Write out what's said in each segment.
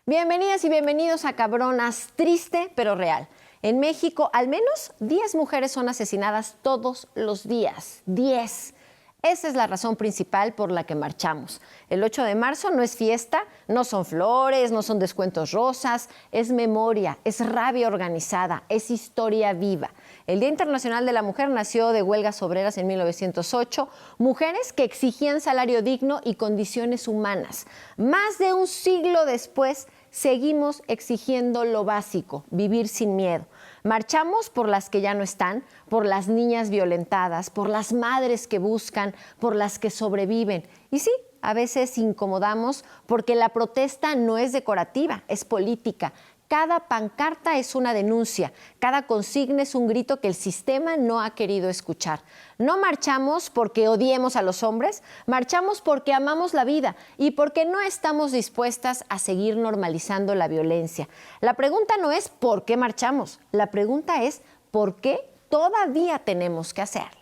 Bienvenidas y bienvenidos a Cabronas, triste pero real. En México, al menos 10 mujeres son asesinadas todos los días. 10. Esa es la razón principal por la que marchamos. El 8 de marzo no es fiesta, no son flores, no son descuentos rosas, es memoria, es rabia organizada, es historia viva. El Día Internacional de la Mujer nació de huelgas obreras en 1908, mujeres que exigían salario digno y condiciones humanas. Más de un siglo después, seguimos exigiendo lo básico, vivir sin miedo. Marchamos por las que ya no están, por las niñas violentadas, por las madres que buscan, por las que sobreviven. Y sí, a veces incomodamos porque la protesta no es decorativa, es política. Cada pancarta es una denuncia, cada consigna es un grito que el sistema no ha querido escuchar. No marchamos porque odiemos a los hombres, marchamos porque amamos la vida y porque no estamos dispuestas a seguir normalizando la violencia. La pregunta no es ¿por qué marchamos? La pregunta es ¿por qué todavía tenemos que hacerlo?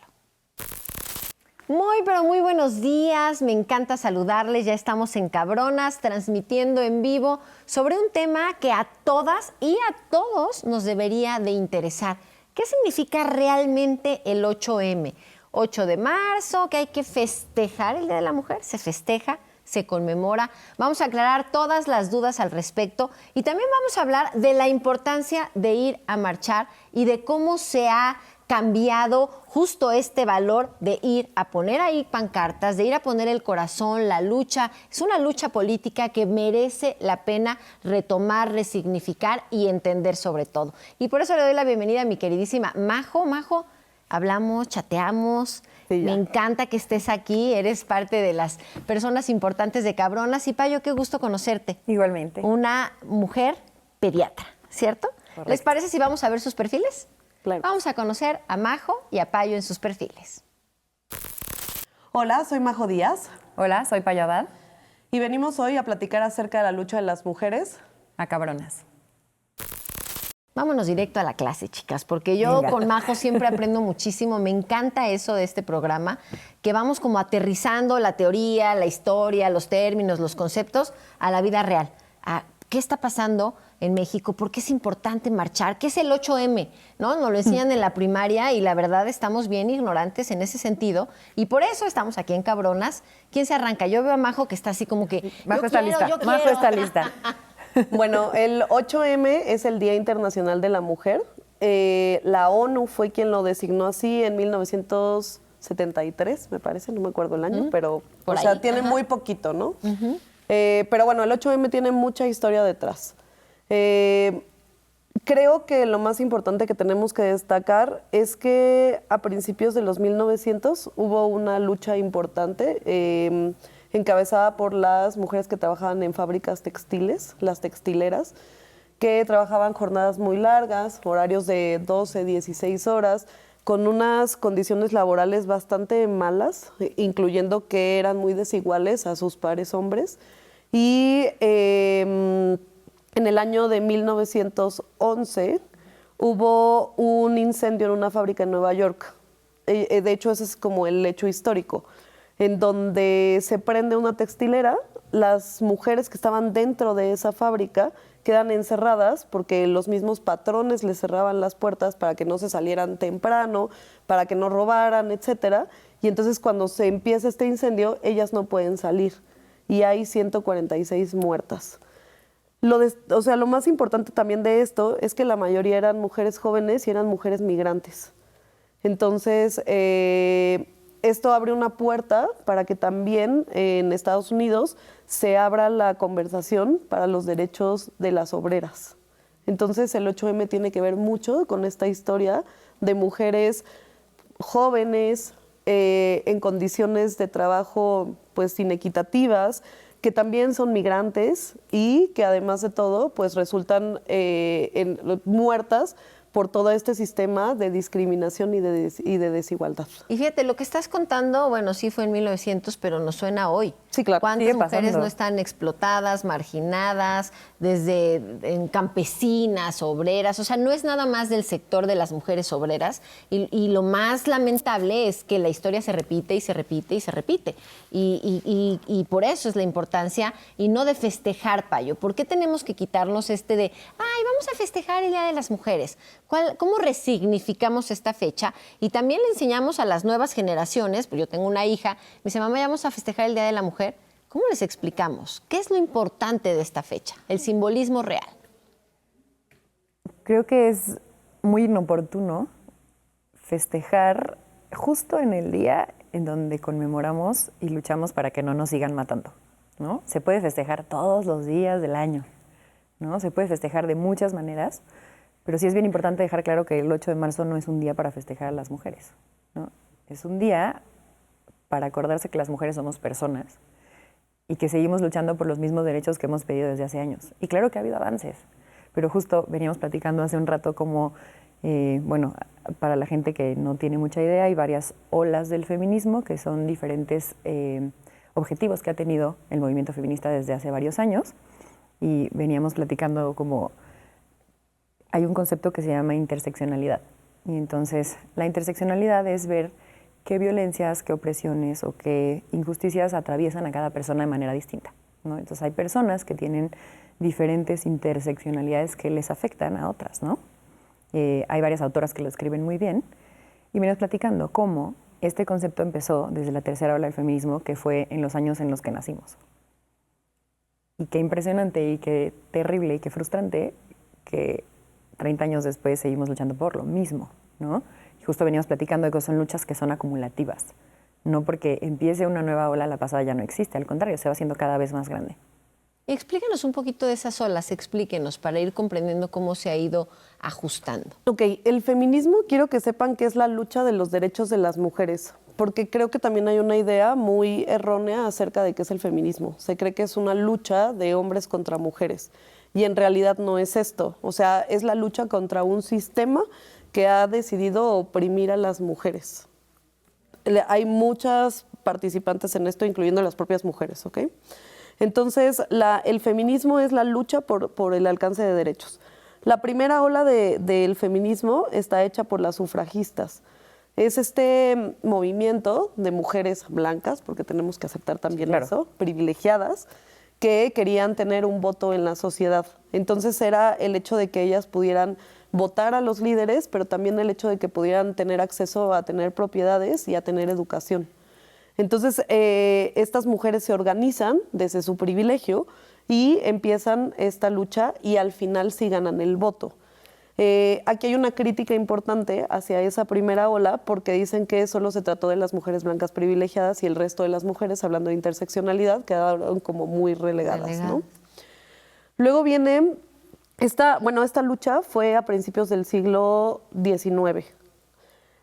Muy, pero muy buenos días. Me encanta saludarles. Ya estamos en Cabronas, transmitiendo en vivo sobre un tema que a todas y a todos nos debería de interesar. ¿Qué significa realmente el 8M? 8 de marzo, que hay que festejar el Día de la Mujer. Se festeja, se conmemora. Vamos a aclarar todas las dudas al respecto y también vamos a hablar de la importancia de ir a marchar y de cómo se ha cambiado justo este valor de ir a poner ahí pancartas, de ir a poner el corazón, la lucha. Es una lucha política que merece la pena retomar, resignificar y entender sobre todo. Y por eso le doy la bienvenida a mi queridísima Majo. Majo, hablamos, chateamos. Sí, me encanta que estés aquí. Eres parte de las personas importantes de Cabronas. Y Payo, qué gusto conocerte. Igualmente. Una mujer pediatra, ¿cierto? Correcto. ¿Les parece si vamos a ver sus perfiles? Claro. Vamos a conocer a Majo y a Payo en sus perfiles. Hola, soy Majo Díaz. Hola, soy Payo Haddad. Y venimos hoy a platicar acerca de la lucha de las mujeres. A Cabronas. Vámonos directo a la clase, chicas, porque yo con Majo siempre aprendo muchísimo. Me encanta eso de este programa, que vamos como aterrizando la teoría, la historia, los términos, los conceptos a la vida real. A ¿qué está pasando en México? ¿Por qué es importante marchar? ¿Qué es el 8M? ¿No? Nos lo enseñan en la primaria y la verdad estamos bien ignorantes en ese sentido. Y por eso estamos aquí en Cabronas. ¿Quién se arranca? Yo veo a Majo que está así como que Majo está lista. Majo está lista. Bueno, el 8M es el Día Internacional de la Mujer. La ONU fue quien lo designó así en 1973, me parece, no me acuerdo el año, pero por sea, ahí. Tiene muy poquito, ¿no? Pero bueno, el 8M tiene mucha historia detrás. Creo que lo más importante que tenemos que destacar es que a principios de los 1900 hubo una lucha importante encabezada por las mujeres que trabajaban en fábricas textiles, las textileras, que trabajaban jornadas muy largas, horarios de 12, 16 horas, con unas condiciones laborales bastante malas, incluyendo que eran muy desiguales a sus pares hombres. Y en el año de 1911 hubo un incendio en una fábrica en Nueva York. De hecho, ese es como el hecho histórico, en donde se prende una textilera. Las mujeres que estaban dentro de esa fábrica quedan encerradas porque los mismos patrones les cerraban las puertas para que no se salieran temprano, para que no robaran, etcétera. Y entonces cuando se empieza este incendio, ellas no pueden salir. Y hay 146 muertas. Lo más importante también de esto es que la mayoría eran mujeres jóvenes y eran mujeres migrantes. Entonces, esto abre una puerta para que también en Estados Unidos se abra la conversación para los derechos de las obreras. Entonces, el 8M tiene que ver mucho con esta historia de mujeres jóvenes en condiciones de trabajo pues inequitativas, que también son migrantes y que además de todo pues resultan muertas por todo este sistema de discriminación y de desigualdad. Y fíjate, lo que estás contando, bueno, sí fue en 1900, pero nos suena hoy. Sí, claro. ¿Cuántas Sigue mujeres pasando. no están explotadas, marginadas, desde campesinas, obreras? O sea, no es nada más del sector de las mujeres obreras. Y lo más lamentable es que la historia se repite y se repite y se repite. Y por eso es la importancia, y no de festejar, Payo. ¿Por qué tenemos que quitarnos de, ay, vamos a festejar el Día de las Mujeres? ¿Cómo resignificamos esta fecha? Y también le enseñamos a las nuevas generaciones, pues yo tengo una hija, me dice, mamá, ya vamos a festejar el Día de la Mujer. ¿Cómo les explicamos? ¿Qué es lo importante de esta fecha? El simbolismo real. Creo que es muy inoportuno festejar justo en el día en donde conmemoramos y luchamos para que no nos sigan matando, ¿no? Se puede festejar todos los días del año, ¿no? Se puede festejar de muchas maneras, pero sí es bien importante dejar claro que el 8 de marzo no es un día para festejar a las mujeres, ¿no? Es un día para acordarse que las mujeres somos personas y que seguimos luchando por los mismos derechos que hemos pedido desde hace años. Y claro que ha habido avances, pero justo veníamos platicando hace un rato como, bueno, para la gente que no tiene mucha idea, hay varias olas del feminismo que son diferentes objetivos que ha tenido el movimiento feminista desde hace varios años. Y veníamos platicando como hay un concepto que se llama interseccionalidad. Y entonces la interseccionalidad es ver qué violencias, qué opresiones o qué injusticias atraviesan a cada persona de manera distinta, ¿no? Entonces hay personas que tienen diferentes interseccionalidades que les afectan a otras, ¿no? Hay varias autoras que lo escriben muy bien y venimos platicando cómo este concepto empezó desde la tercera ola del feminismo, que fue en los años en los que nacimos. Y qué impresionante y qué terrible y qué frustrante que 30 años después seguimos luchando por lo mismo, ¿no? Y justo veníamos platicando de que son luchas que son acumulativas. No porque empiece una nueva ola, la pasada ya no existe. Al contrario, se va haciendo cada vez más grande. Explíquenos un poquito de esas olas, explíquenos para ir comprendiendo cómo se ha ido ajustando. Ok, el feminismo quiero que sepan que es la lucha de los derechos de las mujeres, porque creo que también hay una idea muy errónea acerca de qué es el feminismo. Se cree que es una lucha de hombres contra mujeres y en realidad no es esto. O sea, es la lucha contra un sistema que ha decidido oprimir a las mujeres. Hay muchas participantes en esto, incluyendo las propias mujeres, ¿ok? Entonces, el feminismo es la lucha por el alcance de derechos. La primera ola del feminismo está hecha por las sufragistas. Es este movimiento de mujeres blancas, porque tenemos que aceptar también eso, privilegiadas, que querían tener un voto en la sociedad. Entonces era el hecho de que ellas pudieran votar a los líderes, pero también el hecho de que pudieran tener acceso a tener propiedades y a tener educación. Entonces, estas mujeres se organizan desde su privilegio y empiezan esta lucha y al final sí ganan el voto. Aquí hay una crítica importante hacia esa primera ola porque dicen que solo se trató de las mujeres blancas privilegiadas y el resto de las mujeres, hablando de interseccionalidad, quedaron como muy relegadas, ¿no? Luego viene, esta lucha fue a principios del siglo XIX.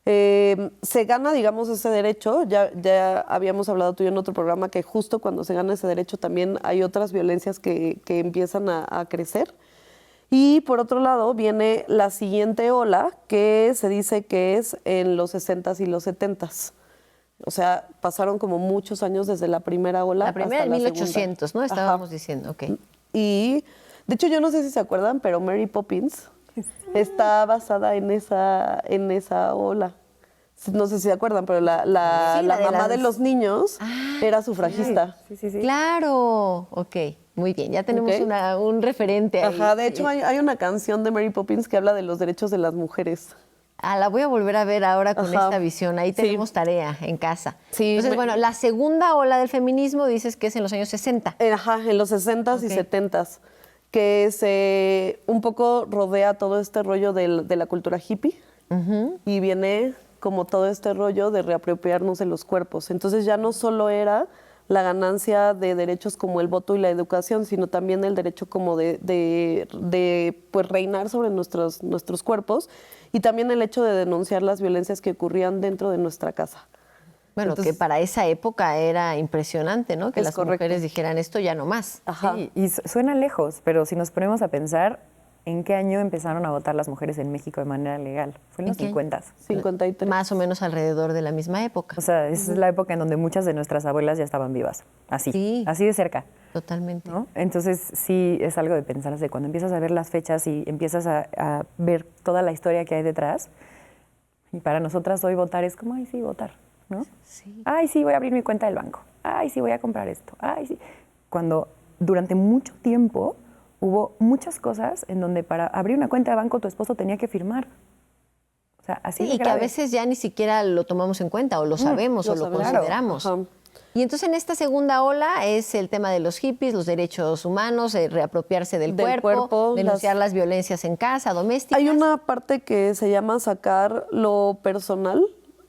Se gana, digamos, ese derecho, ya habíamos hablado tú y yo en otro programa que justo cuando se gana ese derecho también hay otras violencias que empiezan a crecer. Y por otro lado viene la siguiente ola que se dice que es en los 60s y los 70s. O sea, pasaron como muchos años desde la primera ola. La primera en hasta la 1800, segunda. ¿no? Estábamos diciendo, ok. Y, de hecho, yo no sé si se acuerdan, pero Mary Poppins está basada en esa ola. No sé si se acuerdan, pero la mamá de los niños era sufragista. Sí. Claro, ok, muy bien, ya tenemos un referente ahí. Ajá, de hecho hay una canción de Mary Poppins que habla de los derechos de las mujeres. La voy a volver a ver ahora con esta visión. Ahí tenemos tarea en casa. Sí, entonces, bueno, la segunda ola del feminismo dices que es en los años 60. Ajá, en los 60s y 70s, que se un poco rodea todo este rollo de la cultura hippie y viene como todo este rollo de reapropiarnos de los cuerpos. Entonces ya no solo era la ganancia de derechos como el voto y la educación, sino también el derecho como de pues reinar sobre nuestros cuerpos y también el hecho de denunciar las violencias que ocurrían dentro de nuestra casa. Bueno, entonces, que para esa época era impresionante, ¿no? Que las mujeres dijeran esto ya no más. Ajá. Sí, y suena lejos, pero si nos ponemos a pensar, ¿en qué año empezaron a votar las mujeres en México de manera legal? Fue en los ¿En qué? 50s. 53. Más o menos alrededor de la misma época. O sea, esa es la época en donde muchas de nuestras abuelas ya estaban vivas. Así, Sí. así de cerca. Totalmente. ¿No? Entonces sí es algo de pensarse. Cuando empiezas a ver las fechas y empiezas a ver toda la historia que hay detrás, y para nosotras hoy votar es como, ay, sí, votar, ¿no? Sí. Ay, sí, voy a abrir mi cuenta del banco. Ay, sí, voy a comprar esto. Ay, sí. Cuando durante mucho tiempo hubo muchas cosas en donde para abrir una cuenta de banco tu esposo tenía que firmar. O sea, así Sí, de y que a grave. veces ya ni siquiera lo tomamos en cuenta o lo sabemos o lo sabemos. consideramos. Ajá. Y entonces en esta segunda ola es el tema de los hippies, los derechos humanos, reapropiarse del cuerpo, denunciar las violencias en casa, domésticas. Hay una parte que se llama sacar lo personal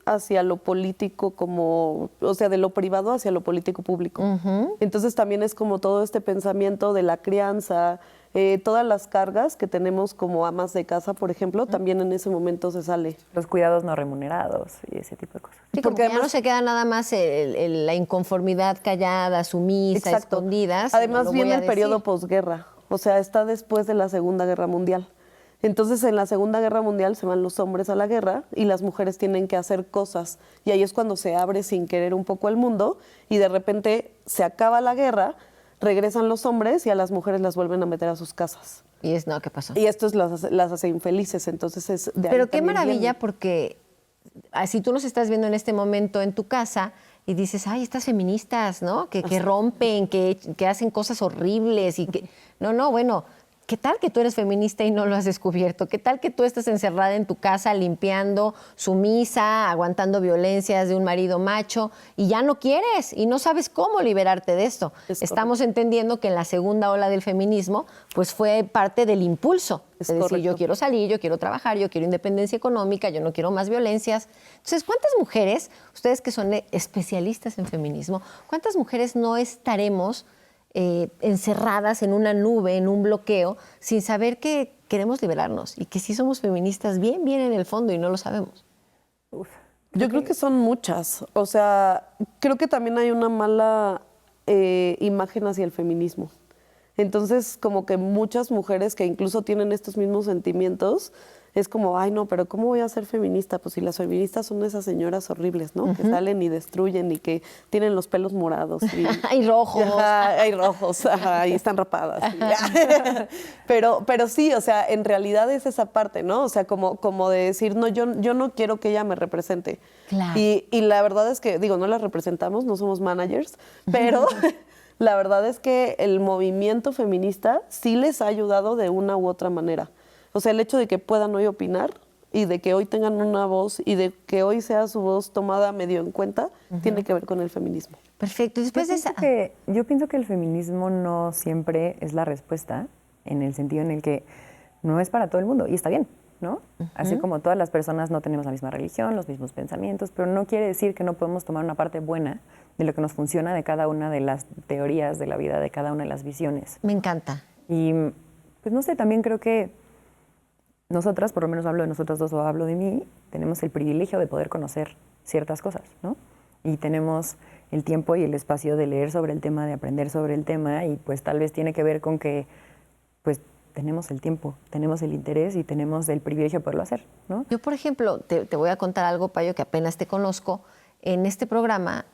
hacia lo político, como, o sea, de lo privado hacia lo político público. Entonces también es como todo este pensamiento de la crianza, todas las cargas que tenemos como amas de casa, por ejemplo, también en ese momento se sale. Los cuidados no remunerados y ese tipo de cosas. Sí, porque porque ya no además- se queda nada más la inconformidad callada, sumisa, Exacto. escondidas. Además lo voy viene a el periodo decir. posguerra, o sea, está después de la Segunda Guerra Mundial. Entonces, en la Segunda Guerra Mundial se van los hombres a la guerra y las mujeres tienen que hacer cosas. Y ahí es cuando se abre sin querer un poco el mundo y de repente se acaba la guerra, regresan los hombres y a las mujeres las vuelven a meter a sus casas. Y es, no, ¿qué pasó? Y esto las hace infelices, entonces es de ahí Pero qué también maravilla viene. porque así tú nos estás viendo en este momento en tu casa y dices, ay, estas feministas, ¿no? Que rompen, que hacen cosas horribles y que... No, bueno, ¿qué tal que tú eres feminista y no lo has descubierto? ¿Qué tal que tú estás encerrada en tu casa limpiando, sumisa, aguantando violencias de un marido macho y ya no quieres y no sabes cómo liberarte de esto? Es Estamos entendiendo que en la segunda ola del feminismo pues fue parte del impulso. Es Es decir, correcto. yo quiero salir, yo quiero trabajar, yo quiero independencia económica, yo no quiero más violencias. Entonces, ¿cuántas mujeres, ustedes que son especialistas en feminismo, cuántas mujeres no estaremos encerradas en una nube, en un bloqueo, sin saber que queremos liberarnos y que sí somos feministas bien en el fondo y no lo sabemos? Uf. Yo creo que son muchas. O sea, creo que también hay una mala imagen hacia el feminismo. Entonces, como que muchas mujeres que incluso tienen estos mismos sentimientos, es como, ay, no, pero ¿cómo voy a ser feminista? Pues si las feministas son esas señoras horribles, ¿no? Que salen y destruyen y que tienen los pelos morados. Y, Hay rojos. Ajá, hay rojos, ajá, y están rapadas. Pero sí, o sea, en realidad es esa parte, ¿no? O sea, como de decir, no, yo no quiero que ella me represente. Claro. Y la verdad es que, digo, no la representamos, no somos managers, pero la verdad es que el movimiento feminista sí les ha ayudado de una u otra manera. O sea, el hecho de que puedan hoy opinar y de que hoy tengan una voz y de que hoy sea su voz tomada medio en cuenta, tiene que ver con el feminismo. Perfecto. Y después de esa... Yo pienso que el feminismo no siempre es la respuesta, en el sentido en el que no es para todo el mundo, y está bien, ¿no? Así como todas las personas no tenemos la misma religión, los mismos pensamientos, pero no quiere decir que no podemos tomar una parte buena de lo que nos funciona de cada una de las teorías de la vida, de cada una de las visiones. Me encanta. Y pues no sé, también creo que nosotras, por lo menos hablo de nosotras dos o hablo de mí, tenemos el privilegio de poder conocer ciertas cosas, ¿no? Y tenemos el tiempo y el espacio de leer sobre el tema, de aprender sobre el tema, y pues tal vez tiene que ver con que pues tenemos el tiempo, tenemos el interés y tenemos el privilegio de poderlo hacer, ¿no? Yo, por ejemplo, te voy a contar algo, Payo, que apenas te conozco. En este programa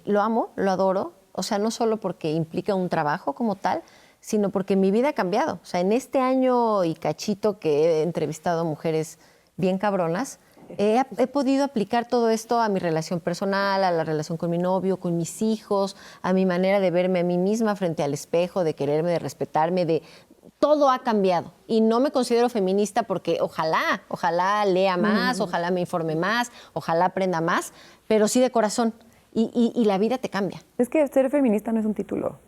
lo amo, lo adoro, o sea, no solo porque implica un trabajo como tal, sino porque mi vida ha cambiado. O sea, en este año y cachito que he entrevistado a mujeres bien cabronas, he podido aplicar todo esto a mi relación personal, a la relación con mi novio, con mis hijos, a mi manera de verme a mí misma frente al espejo, de quererme, de respetarme, de... Todo ha cambiado y no me considero feminista porque ojalá lea más, ojalá me informe más, ojalá aprenda más, pero sí de corazón y la vida te cambia. Es que ser feminista no es un título.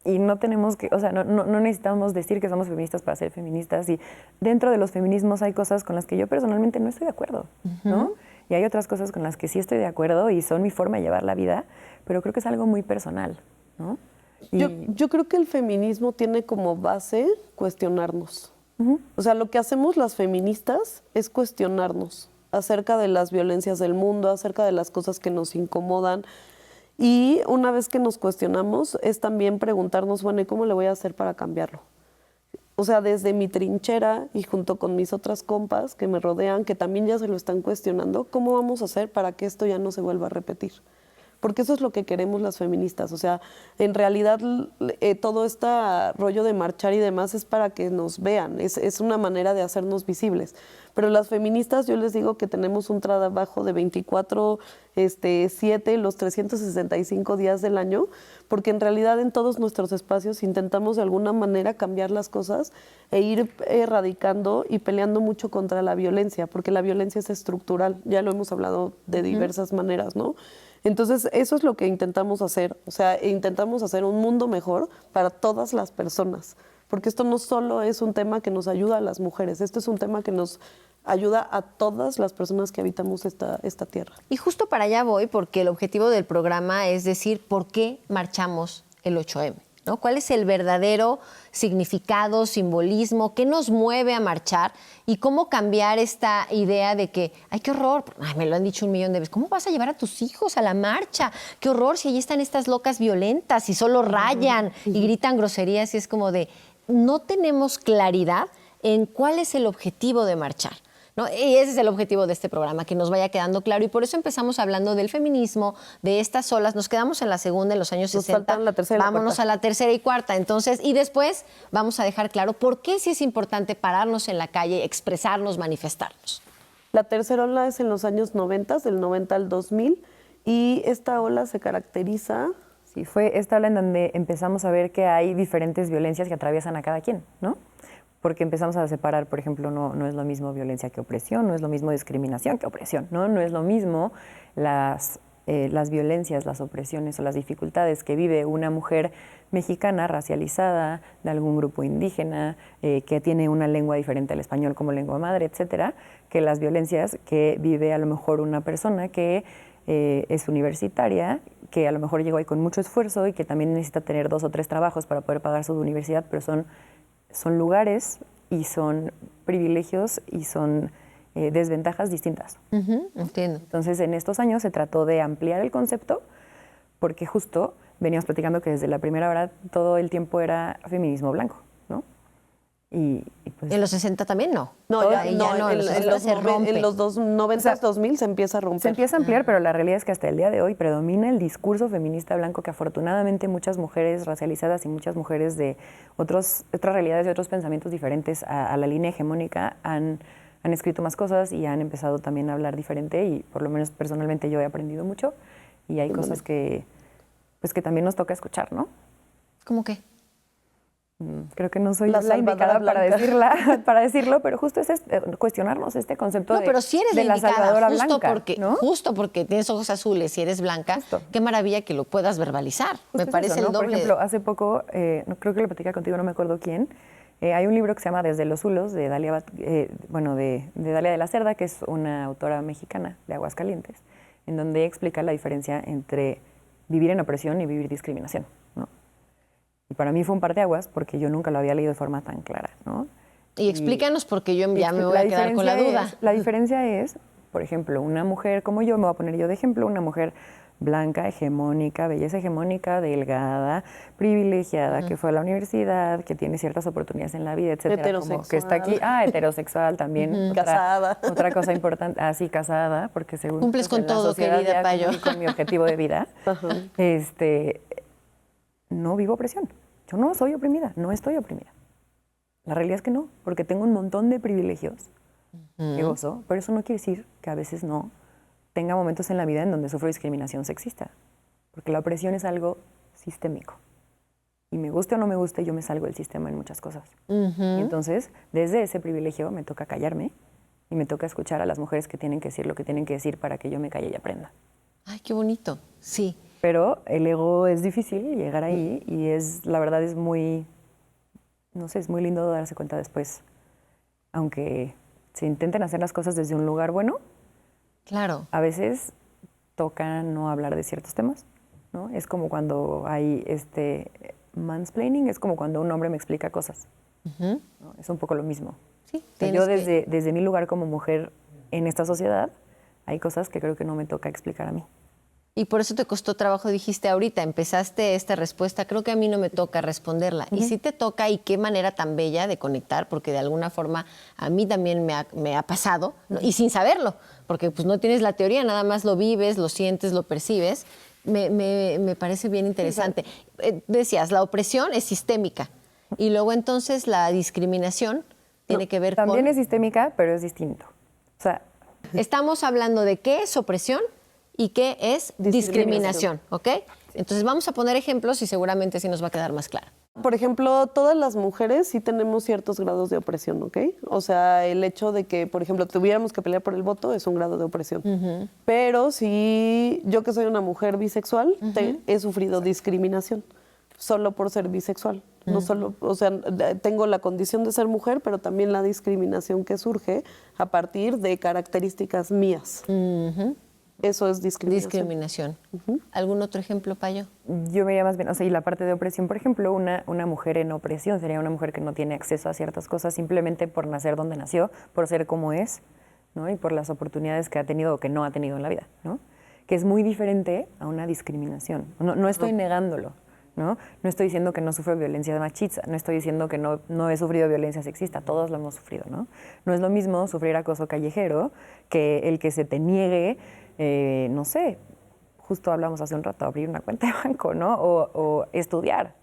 Y no tenemos que, o sea, no necesitamos decir que somos feministas para ser feministas. Y dentro de los feminismos hay cosas con las que yo personalmente no estoy de acuerdo, ¿no? Y hay otras cosas con las que sí estoy de acuerdo y son mi forma de llevar la vida, pero creo que es algo muy personal, ¿no? Y Yo creo que el feminismo tiene como base cuestionarnos. O sea, lo que hacemos las feministas es cuestionarnos acerca de las violencias del mundo, acerca de las cosas que nos incomodan. Y una vez que nos cuestionamos, es también preguntarnos, bueno, ¿y cómo le voy a hacer para cambiarlo? o sea, desde mi trinchera y junto con mis otras compas que me rodean, que también ya se lo están cuestionando, ¿cómo vamos a hacer para que esto ya no se vuelva a repetir? Porque eso es lo que queremos las feministas. O sea, en realidad todo este rollo de marchar y demás es para que nos vean, es una manera de hacernos visibles. Pero las feministas, yo les digo que tenemos un trabajo de 24/7, los 365 días del año, porque en realidad en todos nuestros espacios intentamos de alguna manera cambiar las cosas e ir erradicando y peleando mucho contra la violencia, porque la violencia es estructural, ya lo hemos hablado de diversas maneras, ¿no? Entonces, eso es lo que intentamos hacer, o sea, intentamos hacer un mundo mejor para todas las personas, porque esto no solo es un tema que nos ayuda a las mujeres, esto es un tema que nos ayuda a todas las personas que habitamos esta tierra. Y justo para allá voy, porque el objetivo del programa es decir por qué marchamos el 8M, ¿no? ¿Cuál es el verdadero significado, simbolismo, qué nos mueve a marchar y cómo cambiar esta idea de que, ay, qué horror, ay, me lo han dicho 1.000.000 de veces, ¿cómo vas a llevar a tus hijos a la marcha? Qué horror si allí están estas locas violentas y solo rayan y gritan groserías y es como de, no tenemos claridad en cuál es el objetivo de marchar, ¿no? Y ese es el objetivo de este programa, que nos vaya quedando claro. Y por eso empezamos hablando del feminismo, de estas olas. Nos quedamos en la segunda, en los años 60. Faltan la tercera y la Vámonos cuarta. a la tercera y cuarta. Entonces, y después vamos a dejar claro por qué sí es importante pararnos en la calle, expresarnos, manifestarnos. La tercera ola es en los años 90, del 90 al 2000, y esta ola se caracteriza... Sí, fue esta ola en donde empezamos a ver que hay diferentes violencias que atraviesan a cada quien, ¿no? Porque empezamos a separar, por ejemplo, no es lo mismo violencia que opresión, no es lo mismo discriminación que opresión, no es lo mismo las violencias, las opresiones o las dificultades que vive una mujer mexicana racializada, de algún grupo indígena, que tiene una lengua diferente al español como lengua madre, etcétera, que las violencias que vive a lo mejor una persona que es universitaria, que a lo mejor llegó ahí con mucho esfuerzo y que también necesita tener 2 o 3 trabajos para poder pagar su universidad, pero son lugares y son privilegios y son desventajas distintas. Entiendo. Entonces, en estos años se trató de ampliar el concepto porque justo veníamos platicando que desde la primera hora todo el tiempo era feminismo blanco, ¿no? Y pues... En los 60 también no. No, ya, Ahí no, no, en, los en 60 los, se rompe. en los 90, O sea, 2000 se empieza a romper. Se empieza a ampliar, pero la realidad es que hasta el día de hoy predomina el discurso feminista blanco que afortunadamente muchas mujeres racializadas y muchas mujeres de otras realidades y otros pensamientos diferentes a la línea hegemónica han escrito más cosas y han empezado también a hablar diferente y por lo menos personalmente yo he aprendido mucho y hay cosas que también nos toca escuchar, ¿no? ¿Cómo qué? Creo que no soy La la indicada salvadora para decirlo, pero justo es cuestionarnos este concepto No, pero sí eres de la indicada, salvadora justo blanca, porque, ¿no? justo porque tienes ojos azules y eres blanca, Justo. qué maravilla que lo puedas verbalizar. Justo Me es parece eso, ¿no? el doble. Por ejemplo, hace poco, no creo que lo platicaba contigo, no me acuerdo quién, hay un libro que se llama Desde los Zulos, de Dalia, de Dalia de la Cerda, que es una autora mexicana de Aguascalientes, en donde explica la diferencia entre vivir en opresión y vivir discriminación, ¿no? Y para mí fue un parteaguas porque yo nunca lo había leído de forma tan clara, ¿no? Y explícanos porque yo ya me voy a quedar con la duda. La diferencia es, por ejemplo, una mujer como yo, me voy a poner yo de ejemplo, una mujer blanca, hegemónica, belleza hegemónica, delgada, privilegiada, que fue a la universidad, que tiene ciertas oportunidades en la vida, etcétera. Heterosexual. Como que está aquí, heterosexual también. Casada. Otra cosa importante, sí, casada, porque según... Cumples con en la todo, sociedad querida ya Payo. cumplí con mi objetivo de vida. No vivo opresión. Yo no soy oprimida, no estoy oprimida. La realidad es que no, porque tengo un montón de privilegios que gozo, pero eso no quiere decir que a veces no tenga momentos en la vida en donde sufro discriminación sexista, porque la opresión es algo sistémico. Y me guste o no me guste, yo me salgo del sistema en muchas cosas. Y entonces, desde ese privilegio me toca callarme y me toca escuchar a las mujeres que tienen que decir lo que tienen que decir para que yo me calle y aprenda. Ay, qué bonito. Sí. Pero el ego es difícil llegar ahí y la verdad es muy, no sé, es muy lindo darse cuenta después. Aunque se intenten hacer las cosas desde un lugar bueno, Claro. a veces toca no hablar de ciertos temas, ¿no? Es como cuando hay mansplaining, es como cuando un hombre me explica cosas, ¿no? Es un poco lo mismo. Sí, O sea, tienes yo que- desde mi lugar como mujer en esta sociedad, hay cosas que creo que no me toca explicar a mí. Y por eso te costó trabajo, dijiste ahorita, empezaste esta respuesta, creo que a mí no me toca responderla. Y sí te toca, y qué manera tan bella de conectar, porque de alguna forma a mí también me ha pasado, ¿no? Y sin saberlo, porque pues no tienes la teoría, nada más lo vives, lo sientes, lo percibes. Me parece bien interesante. Decías, la opresión es sistémica, y luego entonces la discriminación tiene que ver También con... es sistémica, pero es distinto. O sea, Estamos hablando de qué es opresión y qué es discriminación, ¿ok? Entonces vamos a poner ejemplos y seguramente así nos va a quedar más claro. Por ejemplo, todas las mujeres sí tenemos ciertos grados de opresión, ¿ok? O sea, el hecho de que, por ejemplo, tuviéramos que pelear por el voto es un grado de opresión. Pero si yo, que soy una mujer bisexual, he sufrido discriminación solo por ser bisexual. No solo, o sea, tengo la condición de ser mujer, pero también la discriminación que surge a partir de características mías. Eso es discriminación. Discriminación. ¿Algún otro ejemplo, Payo? yo vería más bien, o sea, y la parte de opresión, por ejemplo, una mujer en opresión sería una mujer que no tiene acceso a ciertas cosas simplemente por nacer donde nació, por ser como es, ¿no? Y por las oportunidades que ha tenido o que no ha tenido en la vida, ¿no? Que es muy diferente a una discriminación. No estoy negándolo, ¿no? No estoy diciendo que no sufro violencia machista, no estoy diciendo que no he sufrido violencia sexista, todos lo hemos sufrido, ¿no? No es lo mismo sufrir acoso callejero que el que se te niegue, no sé, justo hablamos hace un rato, abrir una cuenta de banco, ¿no? O estudiar.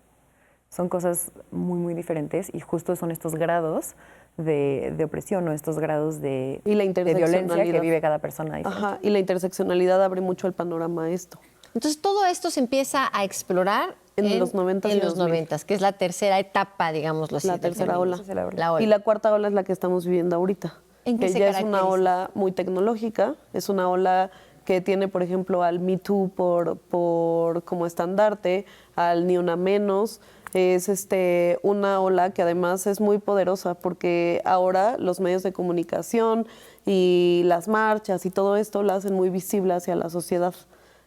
Son cosas muy, muy diferentes y justo son estos grados de opresión o estos grados de violencia que vive cada persona diferente. Ajá, y la interseccionalidad abre mucho el panorama a esto. Entonces, todo esto se empieza a explorar en los 90 en los 90, que es la tercera etapa, digámoslo así. La tercera ola. La ola. Y la cuarta ola es la que estamos viviendo ahorita. ¿En qué que se ya es caracteriza? una ola muy tecnológica, es una ola que tiene, por ejemplo, al Me Too por como estandarte, al Ni Una Menos. Es una ola que además es muy poderosa porque ahora los medios de comunicación y las marchas y todo esto la hacen muy visible hacia la sociedad.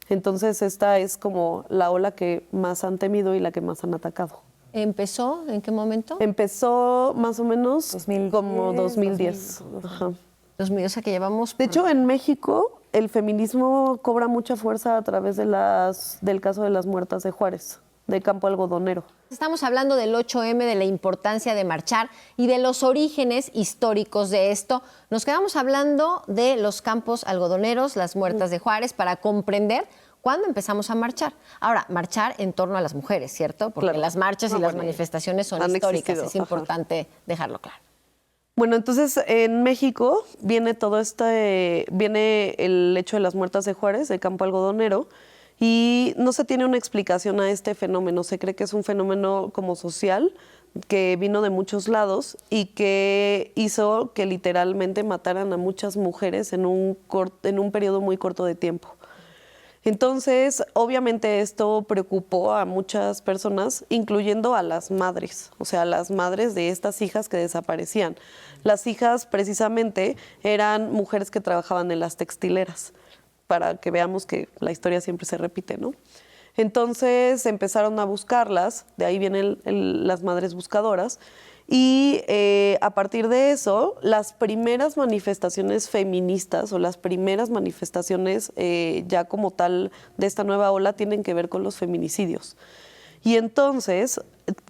Entonces esta es como la ola que más han temido y la que más han atacado. ¿Empezó? ¿En qué momento? Empezó más o menos 2010, como 2010. Ajá. 2000, o sea que llevamos... De hecho, en México el feminismo cobra mucha fuerza a través del caso de las muertas de Juárez, de Campo Algodonero. Estamos hablando del 8M, de la importancia de marchar y de los orígenes históricos de esto. Nos quedamos hablando de los campos algodoneros, las muertas de Juárez, para comprender cuándo empezamos a marchar. Ahora, marchar en torno a las mujeres, ¿cierto? Porque Claro. las marchas y las Bueno, manifestaciones son han históricas. existido, Es importante dejarlo claro. Bueno, entonces en México viene viene el hecho de las muertas de Juárez, de Campo Algodonero, y no se tiene una explicación a este fenómeno. Se cree que es un fenómeno como social que vino de muchos lados y que hizo que literalmente mataran a muchas mujeres en un periodo muy corto de tiempo. Entonces, obviamente esto preocupó a muchas personas, incluyendo a las madres, o sea, las madres de estas hijas que desaparecían. Las hijas, precisamente, eran mujeres que trabajaban en las textileras, para que veamos que la historia siempre se repite, ¿no? Entonces empezaron a buscarlas, de ahí vienen las madres buscadoras, y a partir de eso, las primeras manifestaciones feministas o las primeras manifestaciones ya como tal de esta nueva ola tienen que ver con los feminicidios. Y entonces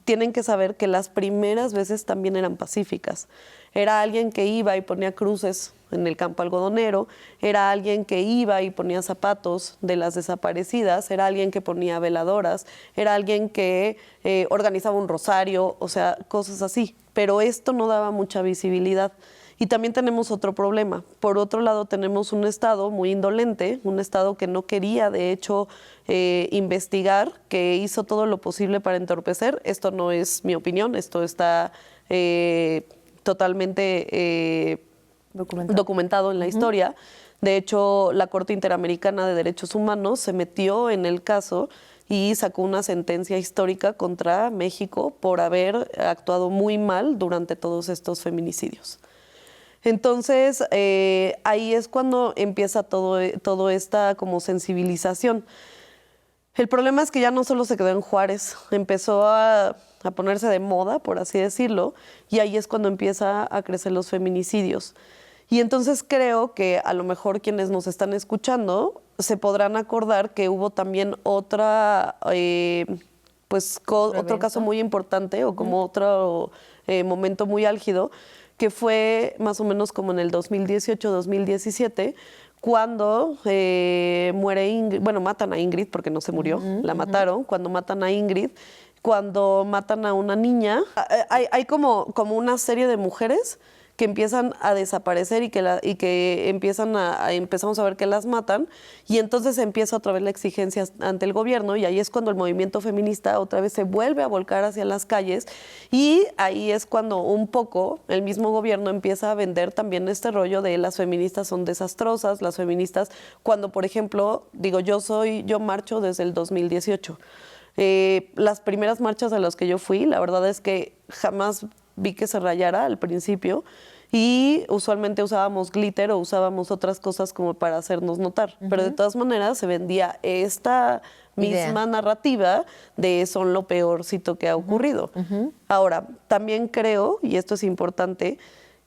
tienen que saber que las primeras veces también eran pacíficas. Era alguien que iba y ponía cruces en el campo algodonero, era alguien que iba y ponía zapatos de las desaparecidas, era alguien que ponía veladoras, era alguien que organizaba un rosario, o sea, cosas así. Pero esto no daba mucha visibilidad. Y también tenemos otro problema. Por otro lado, tenemos un Estado muy indolente, un Estado que no quería, de hecho, investigar, que hizo todo lo posible para entorpecer. Esto no es mi opinión, esto está totalmente documentado en la historia. De hecho, la Corte Interamericana de Derechos Humanos se metió en el caso y sacó una sentencia histórica contra México por haber actuado muy mal durante todos estos feminicidios. Entonces, ahí es cuando empieza todo esta como sensibilización. El problema es que ya no solo se quedó en Juárez, empezó a ponerse de moda, por así decirlo, y ahí es cuando empieza a crecer los feminicidios. Y entonces creo que a lo mejor quienes nos están escuchando se podrán acordar que hubo también otra, otro caso muy importante o como otro momento muy álgido, que fue más o menos como en el 2018-2017, cuando muere Ingrid, bueno, matan a Ingrid porque no se murió, la mataron, cuando matan a Ingrid, cuando matan a una niña. Hay como una serie de mujeres que empiezan a desaparecer y que empezamos a ver que las matan, y entonces empieza otra vez la exigencia ante el gobierno, y ahí es cuando el movimiento feminista otra vez se vuelve a volcar hacia las calles, y ahí es cuando un poco el mismo gobierno empieza a vender también este rollo de las feministas son desastrosas, las feministas, cuando por ejemplo, digo, yo marcho desde el 2018. Las primeras marchas a las que yo fui, la verdad es que jamás vi que se rayara al principio, y usualmente usábamos glitter o usábamos otras cosas como para hacernos notar. Pero de todas maneras se vendía esta misma narrativa de son lo peorcito que ha ocurrido. Ahora, también creo, y esto es importante,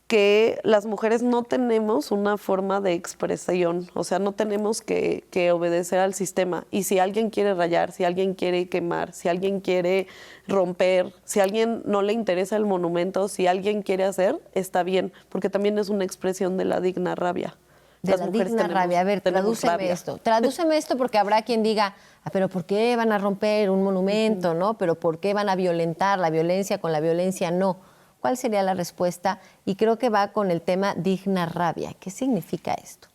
que las mujeres no tenemos una forma de expresión, o sea, no tenemos que obedecer al sistema. Y si alguien quiere rayar, si alguien quiere quemar, si alguien quiere romper, si a alguien no le interesa el monumento, si alguien quiere hacer, está bien, porque también es una expresión de la digna rabia. De la digna rabia. A ver, tradúceme esto. Tradúceme esto, porque habrá quien diga, pero ¿por qué van a romper un monumento, no? ¿Pero por qué van a violentar? La violencia con la violencia no. ¿Cuál sería la respuesta? Y creo que va con el tema digna rabia. ¿Qué significa esto?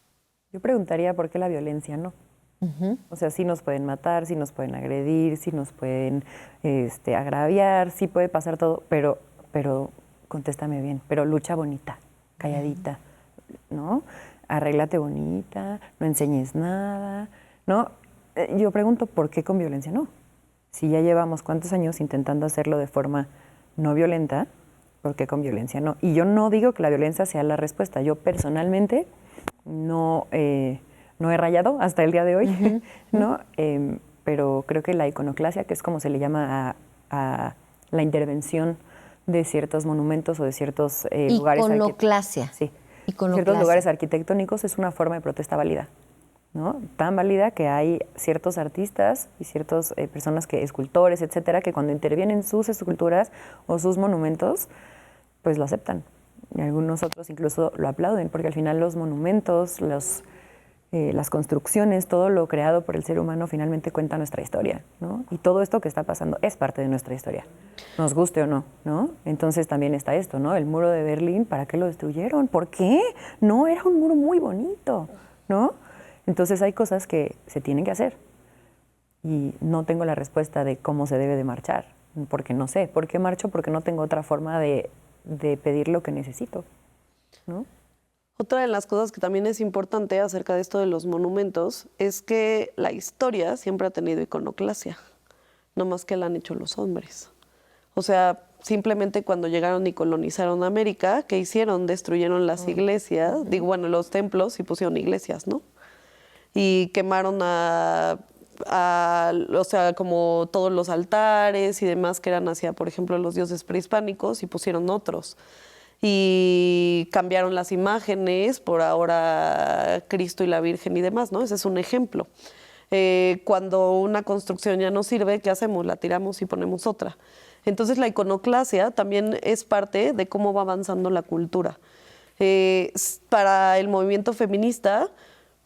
Yo preguntaría por qué la violencia no. O sea, sí nos pueden matar, sí nos pueden agredir, sí nos pueden agraviar, sí puede pasar todo, pero contéstame bien, pero lucha bonita, calladita, ¿no? Arréglate bonita, no enseñes nada, ¿no? Yo pregunto, ¿por qué con violencia no? Si ya llevamos cuántos años intentando hacerlo de forma no violenta, ¿por qué con violencia no? Y yo no digo que la violencia sea la respuesta. Yo personalmente no he rayado hasta el día de hoy, ¿no? Pero creo que la iconoclasia, que es como se le llama a la intervención de ciertos monumentos o de ciertos lugares... Iconoclasia. Sí. Ciertos lugares arquitectónicos es una forma de protesta válida, ¿no? Tan válida que hay ciertos artistas y ciertas personas, escultores, etcétera, que cuando intervienen sus esculturas o sus monumentos, pues lo aceptan. Y algunos otros incluso lo aplauden, porque al final los monumentos, las construcciones, todo lo creado por el ser humano finalmente cuenta nuestra historia, ¿no? Y todo esto que está pasando es parte de nuestra historia, nos guste o no, ¿no? Entonces también está esto, ¿no? El muro de Berlín, ¿para qué lo destruyeron? ¿Por qué? No, era un muro muy bonito, ¿no? Entonces hay cosas que se tienen que hacer y no tengo la respuesta de cómo se debe de marchar, porque no sé. ¿Por qué marcho? Porque no tengo otra forma de pedir lo que necesito, ¿no? Otra de las cosas que también es importante acerca de esto de los monumentos es que la historia siempre ha tenido iconoclasia, no más que la han hecho los hombres. O sea, simplemente cuando llegaron y colonizaron América, ¿qué hicieron? Destruyeron las iglesias, los templos y pusieron iglesias, ¿no? Y quemaron como todos los altares y demás que eran hacia, por ejemplo, los dioses prehispánicos, y pusieron otros. Y cambiaron las imágenes por ahora Cristo y la Virgen y demás, ¿no? Ese es un ejemplo. Cuando una construcción ya no sirve, ¿qué hacemos? La tiramos y ponemos otra. Entonces la iconoclasia también es parte de cómo va avanzando la cultura. Para el movimiento feminista,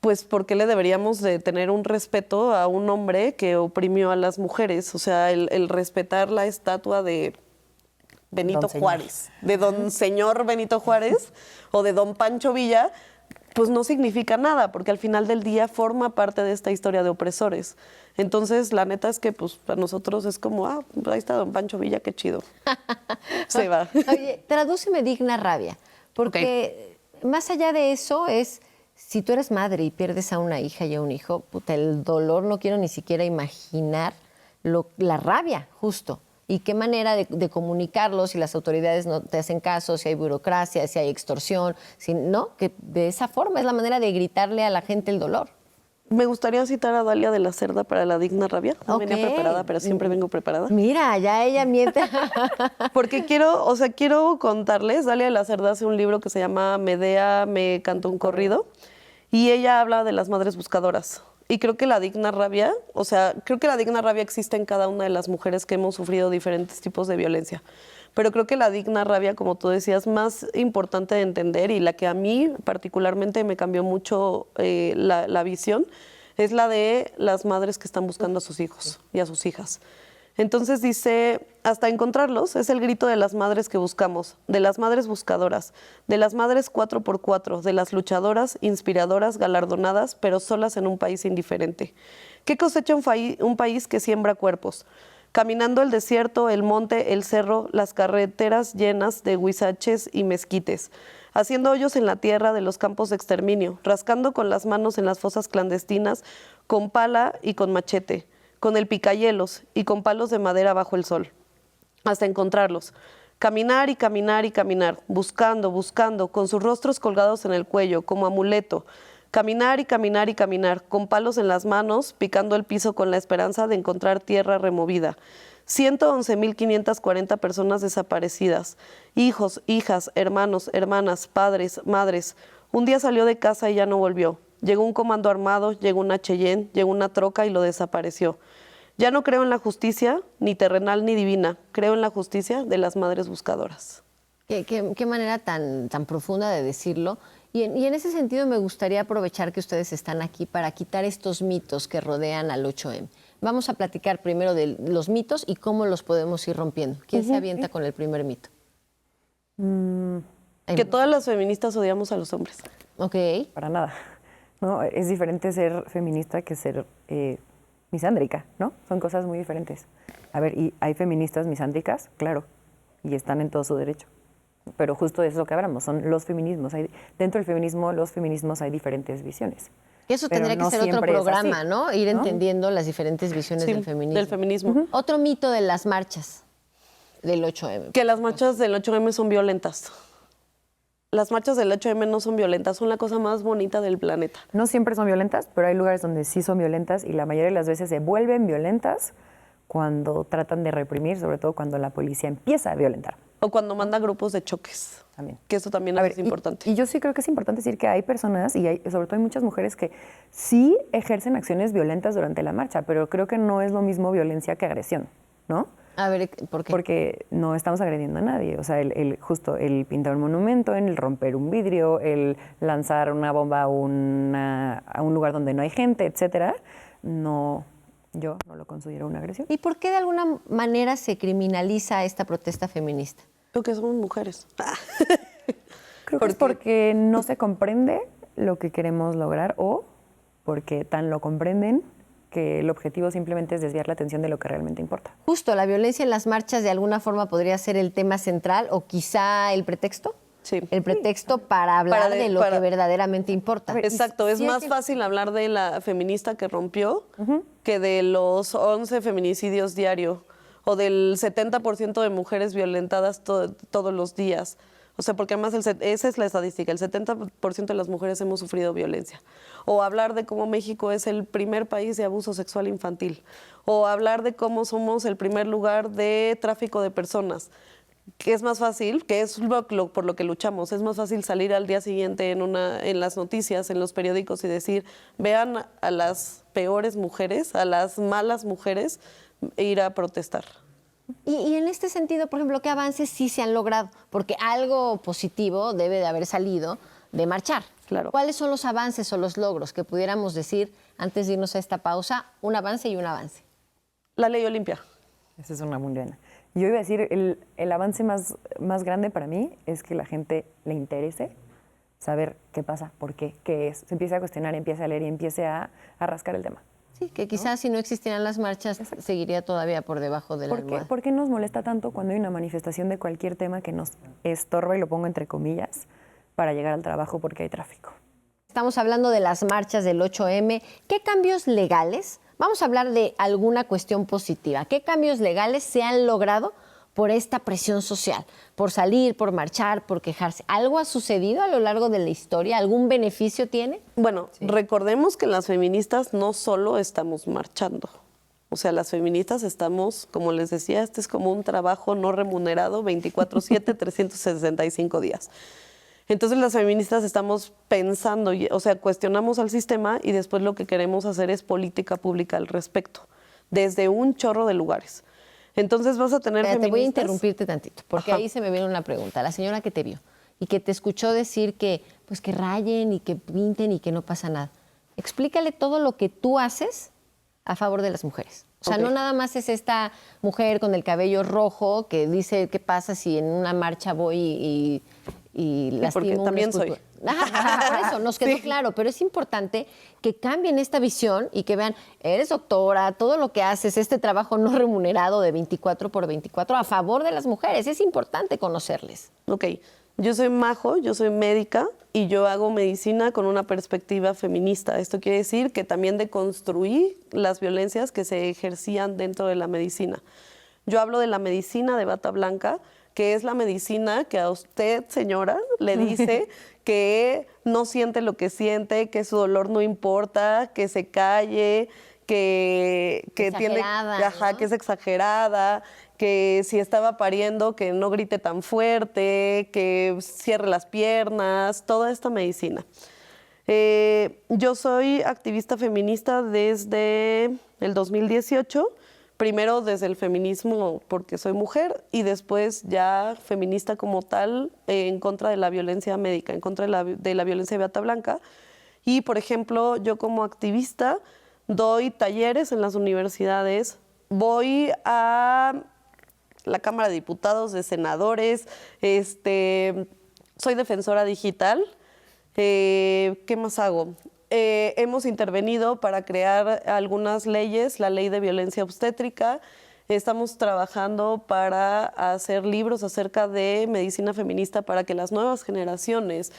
pues ¿por qué le deberíamos de tener un respeto a un hombre que oprimió a las mujeres? O sea, el respetar la estatua de Benito Juárez, de don señor Benito Juárez o de don Pancho Villa, pues no significa nada, porque al final del día forma parte de esta historia de opresores. Entonces, la neta es que pues para nosotros es como, ahí está don Pancho Villa, qué chido. Se va. Oye, tradúceme digna rabia, porque más allá de eso es, si tú eres madre y pierdes a una hija y a un hijo, puta, el dolor no quiero ni siquiera imaginar, la rabia, justo. ¿Y qué manera de comunicarlo si las autoridades no te hacen caso, si hay burocracia, si hay extorsión? No, que de esa forma es la manera de gritarle a la gente el dolor. Me gustaría citar a Dalia de la Cerda para la digna rabia. No venía preparada, pero siempre vengo preparada. Mira, ya ella miente. Porque quiero contarles, Dalia de la Cerda hace un libro que se llama Medea me cantó un corrido, y ella habla de las madres buscadoras. y creo que la digna rabia, o sea, creo que la digna rabia existe en cada una de las mujeres que hemos sufrido diferentes tipos de violencia. Pero creo que la digna rabia, como tú decías, más importante de entender y la que a mí particularmente me cambió mucho la visión, es la de las madres que están buscando a sus hijos y a sus hijas. Entonces dice, hasta encontrarlos es el grito de las madres que buscamos, de las madres buscadoras, de las madres 4x4, de las luchadoras, inspiradoras, galardonadas, pero solas en un país indiferente. ¿Qué cosecha un país que siembra cuerpos? Caminando el desierto, el monte, el cerro, las carreteras llenas de huizaches y mezquites, haciendo hoyos en la tierra de los campos de exterminio, rascando con las manos en las fosas clandestinas, con pala y con machete, con el picayelos y con palos de madera bajo el sol, hasta encontrarlos. Caminar y caminar y caminar, buscando, buscando, con sus rostros colgados en el cuello, como amuleto. Caminar y caminar y caminar, con palos en las manos, picando el piso con la esperanza de encontrar tierra removida. 111.540 personas desaparecidas. Hijos, hijas, hermanos, hermanas, padres, madres. Un día salió de casa y ya no volvió. Llegó un comando armado, llegó una Cheyenne, llegó una troca y lo desapareció. Ya no creo en la justicia, ni terrenal ni divina. Creo en la justicia de las madres buscadoras. Qué manera tan profunda de decirlo. Y en ese sentido me gustaría aprovechar que ustedes están aquí para quitar estos mitos que rodean al 8M. Vamos a platicar primero de los mitos y cómo los podemos ir rompiendo. ¿Quién se avienta con el primer mito? Que todas las feministas odiamos a los hombres. Ok. Para nada. No, es diferente ser feminista que ser misándrica, ¿no? Son cosas muy diferentes. A ver, ¿y hay feministas misándricas? Claro, y están en todo su derecho. Pero justo de eso que hablamos, son los feminismos. Dentro del feminismo, los feminismos hay diferentes visiones. Eso Pero tendría no que ser otro siempre es programa, así, ¿no? Ir entendiendo las diferentes visiones Sí, del feminismo. del feminismo. Otro mito de las marchas del 8M. Que las marchas del 8M son violentas. Las marchas del 8M no son violentas, son la cosa más bonita del planeta. No siempre son violentas, pero hay lugares donde sí son violentas y la mayoría de las veces se vuelven violentas cuando tratan de reprimir, sobre todo cuando la policía empieza a violentar. O cuando manda grupos de choques. También. Que eso también es importante. Y yo sí creo que es importante decir que hay personas, y sobre todo hay muchas mujeres que sí ejercen acciones violentas durante la marcha, pero creo que no es lo mismo violencia que agresión, ¿no? A ver, ¿por qué? Porque no estamos agrediendo a nadie. O sea, justo el pintar un monumento, el romper un vidrio, el lanzar una bomba a un lugar donde no hay gente, etcétera, no, yo no lo considero una agresión. ¿Y por qué de alguna manera se criminaliza esta protesta feminista? Porque somos mujeres. Creo que es porque no se comprende lo que queremos lograr o porque tan lo comprenden que el objetivo simplemente es desviar la atención de lo que realmente importa. Justo, la violencia en las marchas de alguna forma podría ser el tema central o quizá el pretexto. Sí. El pretexto para hablar de lo que verdaderamente importa. Exacto, es más fácil hablar de la feminista que rompió que de los 11 feminicidios diarios o del 70% de mujeres violentadas todos los días. O sea, porque además esa es la estadística, el 70% de las mujeres hemos sufrido violencia. O hablar de cómo México es el primer país de abuso sexual infantil. O hablar de cómo somos el primer lugar de tráfico de personas. Que es más fácil, que es por lo que luchamos, es más fácil salir al día siguiente en las noticias, en los periódicos y decir, vean a las peores mujeres, a las malas mujeres, e ir a protestar. Y en este sentido, por ejemplo, ¿qué avances sí se han logrado? Porque algo positivo debe de haber salido de marchar. Claro. ¿Cuáles son los avances o los logros que pudiéramos decir, antes de irnos a esta pausa, un avance y un avance? La ley Olimpia. Esa es una muy buena. Yo iba a decir, el avance más grande para mí es que la gente le interese saber qué pasa, por qué, qué es. Se empiece a cuestionar, empiece a leer y empiece a rascar el tema. Sí, que quizás si no existieran las marchas seguiría todavía por debajo de la almohada. ¿Por qué nos molesta tanto cuando hay una manifestación de cualquier tema que nos estorba, y lo pongo entre comillas, para llegar al trabajo porque hay tráfico? Estamos hablando de las marchas del 8M. ¿Qué cambios legales? Vamos a hablar de alguna cuestión positiva. ¿Qué cambios legales se han logrado por esta presión social? Por salir, por marchar, por quejarse. ¿Algo ha sucedido a lo largo de la historia? ¿Algún beneficio tiene? Bueno, recordemos que las feministas no solo estamos marchando. O sea, las feministas estamos, como les decía, este es como un trabajo no remunerado 24/7, 365 días. Entonces las feministas estamos pensando, o sea, cuestionamos al sistema y después lo que queremos hacer es política pública al respecto, desde un chorro de lugares. Entonces vas a tener Mira, feministas... te voy a interrumpirte tantito, porque Ajá. ahí se me viene una pregunta. La señora que te vio y que te escuchó decir que, pues, que rayen y que pinten y que no pasa nada. Explícale todo lo que tú haces a favor de las mujeres. O sea, Ok. no nada más es esta mujer con el cabello rojo que dice qué pasa si en una marcha voy y lastimo porque una también soy. escultura. Ajá, por eso, nos quedó Sí. claro, pero es importante que cambien esta visión y que vean, eres doctora, todo lo que haces, este trabajo no remunerado de 24 por 24 a favor de las mujeres, es importante conocerles. Ok, yo soy Majo, yo soy médica y yo hago medicina con una perspectiva feminista. Esto quiere decir que también deconstruí las violencias que se ejercían dentro de la medicina. Yo hablo de la medicina de bata blanca, que es la medicina que a usted, señora, le dice que no siente lo que siente, que su dolor no importa, que se calle, que tiene, Exagerada, ¿no? que es exagerada, que si estaba pariendo, que no grite tan fuerte, que cierre las piernas, toda esta medicina. Yo soy activista feminista desde el 2018, primero desde el feminismo porque soy mujer y después ya feminista como tal en contra de la violencia médica, en contra de la violencia de bata blanca. Y, por ejemplo, yo como activista doy talleres en las universidades, voy a la Cámara de Diputados, de senadores, soy defensora digital. ¿Qué más hago? Hemos intervenido para crear algunas leyes, la ley de violencia obstétrica. Estamos trabajando para hacer libros acerca de medicina feminista para que las nuevas generaciones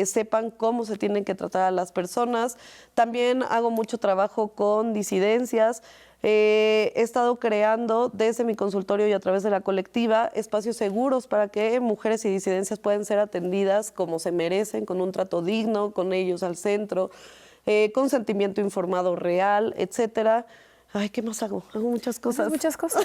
sepan cómo se tienen que tratar a las personas. También hago mucho trabajo con disidencias. He estado creando desde mi consultorio y a través de la colectiva espacios seguros para que mujeres y disidencias puedan ser atendidas como se merecen, con un trato digno, con ellos al centro, consentimiento informado real, etcétera. Ay, ¿qué más hago? Hago muchas cosas. Muchas cosas.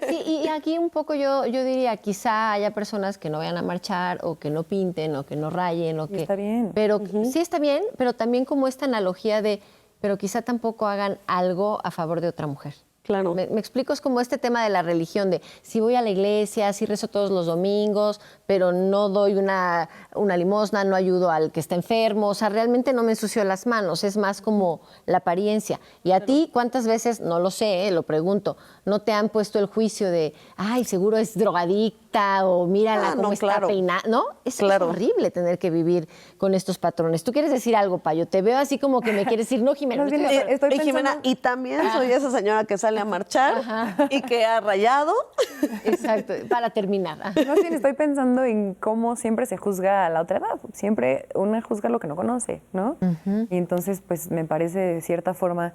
Sí, y aquí un poco yo diría, quizá haya personas que no vayan a marchar o que no pinten o que no rayen o Y que... está bien. Pero sí está bien, pero también como esta analogía de, pero quizá tampoco hagan algo a favor de otra mujer. Claro. Me explico, es como este tema de la religión, de si voy a la iglesia, si rezo todos los domingos, pero no doy una limosna, no ayudo al que está enfermo, o sea, realmente no me ensucio las manos, es más como la apariencia. Y a ti, ¿cuántas veces, no lo sé, lo pregunto, no te han puesto el juicio de, ay, seguro es drogadicta o mírala cómo no, está claro. peinada? ¿No? Es Claro. horrible tener que vivir con estos patrones. ¿Tú quieres decir algo, Payo? Te veo así como que me quieres decir, no, Jimena. Más no bien, estoy- estoy Jimena, pensando- y también soy esa señora que sale a marchar y que ha rayado. Exacto, para terminar. Ah. Más bien estoy pensando en cómo siempre se juzga a la otra edad. Siempre una juzga lo que no conoce, ¿no? Y entonces, pues me parece de cierta forma,